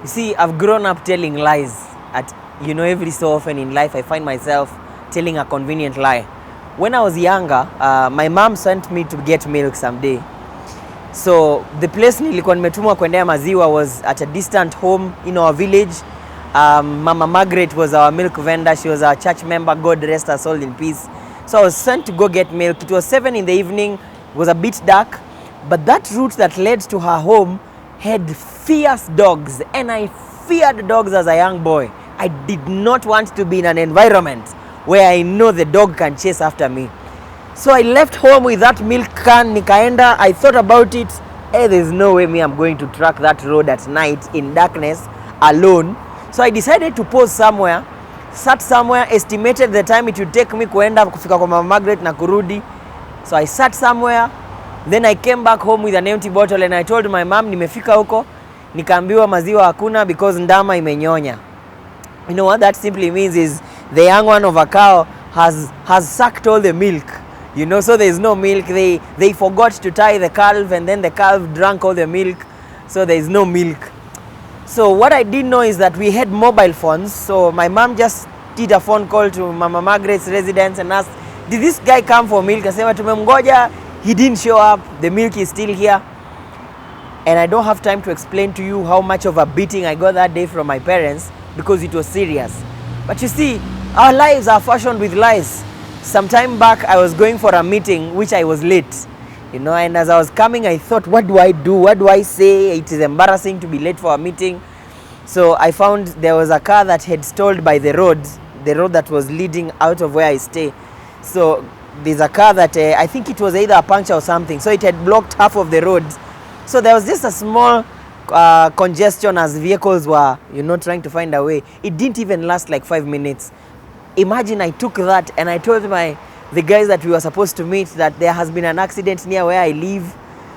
You see, I've grown up telling lies. Every so often in life, I find myself telling a convenient lie. When I was younger, my mom sent me to get milk someday. So the place nilikuwa nimetumwa kuendea maziwa was at a distant home in our village. Mama Margaret was our milk vendor. She was our church member. God rest her soul in peace. So I was sent to go get milk. It was 7 in the evening. It was a bit dark. But that route that led to her home had fierce dogs. And I feared dogs as a young boy. I did not want to be in an environment where I know the dog can chase after me. So I left home with that milk can, nikaenda. I thought about it. There's no way I'm going to track that road at night in darkness alone. So I decided to pause somewhere, sat somewhere, estimated the time it would take me kuenda kufika kwa Mama Margaret na kurudi. So I sat somewhere, then I came back home with an empty bottle and I told my mom nimefika huko, nikaambiwa maziwa hakuna because ndama imenyonya. You know what that simply means is the young one of a cow has sucked all the milk. So there is no milk. They forgot to tie the calf and then the calf drank all the milk. So there is no milk. So what I didn't know is that we had mobile phones. So my mom just did a phone call to Mama Margaret's residence and asked, did this guy come for milk? I said, tumemgoja, he didn't show up. The milk is still here. And I don't have time to explain to you how much of a beating I got that day from my parents because it was serious. But you see, our lives are fashioned with lies. Some time back, I was going for a meeting, which I was late. And as I was coming, I thought, what do I do? What do I say? It is embarrassing to be late for a meeting. So I found there was a car that had stalled by the road that was leading out of where I stay. So there's a car that I think it was either a puncture or something. So it had blocked half of the road. So there was just a small congestion as vehicles were, trying to find a way. It didn't even last like 5 minutes. Imagine I took that and I told the guys that we were supposed to meet that there has been an accident near where I live.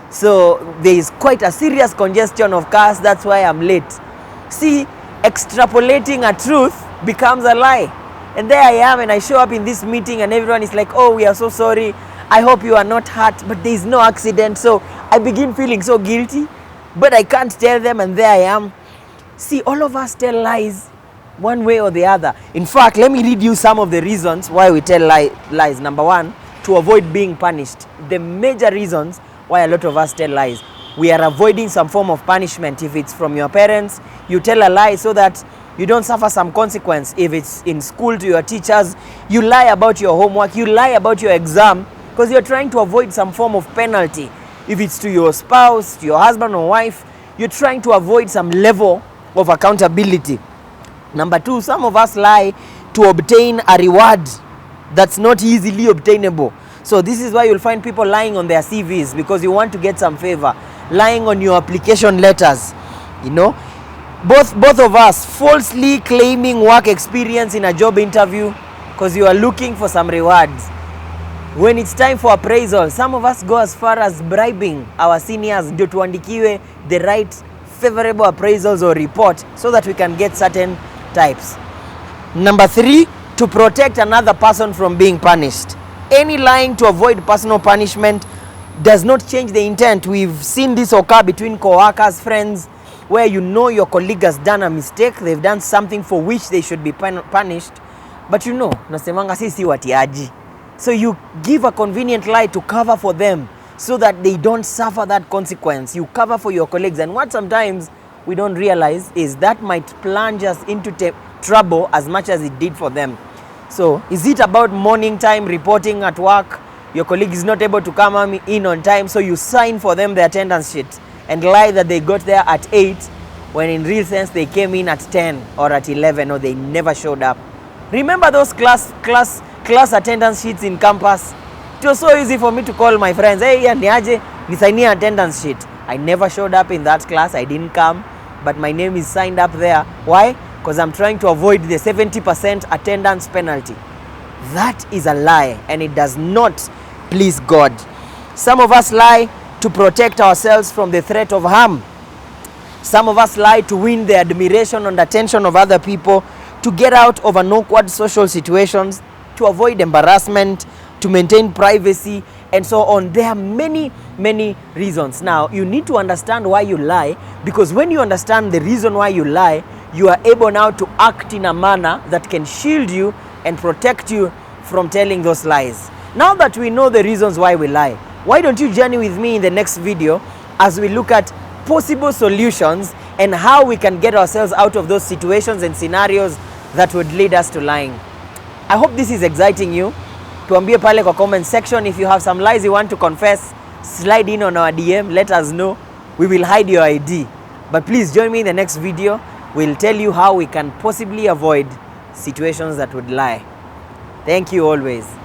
So there is quite a serious congestion of cars. That's why I'm late. See, extrapolating a truth becomes a lie. And there I am and I show up in this meeting and everyone is like, oh, we are so sorry. I hope you are not hurt, but there is no accident. So I begin feeling so guilty, but I can't tell them and there I am. See, all of us tell lies one way or the other. In fact, let me read you some of the reasons why we tell lies. Number 1, to avoid being punished. The major reasons why a lot of us tell lies. We are avoiding some form of punishment. If it's from your parents, you tell a lie so that you don't suffer some consequence. If it's in school to your teachers, you lie about your homework, you lie about your exam because you're trying to avoid some form of penalty. If it's to your spouse, to your husband or wife, you're trying to avoid some level of accountability. Number 2, some of us lie to obtain a reward that's not easily obtainable. So this is why you'll find people lying on their CVs because you want to get some favor. Lying on your application letters. Both of us falsely claiming work experience in a job interview because you are looking for some rewards. When it's time for appraisal, some of us go as far as bribing our seniors ndio tuandikiwe the right favorable appraisals or report so that we can get certain types. Number 3, to protect another person from being punished. Any lying to avoid personal punishment does not change the intent. We've seen this occur between co-workers, friends, where your colleague has done a mistake, they've done something for which they should be punished, but nasemanga sisi watiaji. So you give a convenient lie to cover for them so that they don't suffer that consequence. You cover for your colleagues, and what sometimes we don't realize is that might plunge us into trouble as much as it did for them. So is it about morning time reporting at work? Your colleague is not able to come in on time, so you sign for them the attendance sheet and lie that they got there at 8 when in real sense they came in at 10 or at 11 or they never showed up. Remember those class attendance sheets in campus? It was so easy for me to call my friends, hey, niaje, nisainia attendance sheet. I never showed up in that class, I didn't come, but my name is signed up there. Why? Because I'm trying to avoid the 70% attendance penalty. That is a lie and it does not please God. Some of us lie to protect ourselves from the threat of harm. Some of us lie to win the admiration and attention of other people, to get out of an awkward social situations, to avoid embarrassment, to maintain privacy, and so on. There are many reasons. Now, you need to understand why you lie, because when you understand the reason why you lie, you are able now to act in a manner that can shield you and protect you from telling those lies. Now that we know the reasons why we lie, why don't you journey with me in the next video as we look at possible solutions and how we can get ourselves out of those situations and scenarios that would lead us to lying. I hope this is exciting you. Tuambie pale kwa comment section if you have some lies you want to confess. Slide in on our DM, let us know. We will hide your ID. But please join me in the next video. We'll tell you how we can possibly avoid situations that would lie. Thank you always.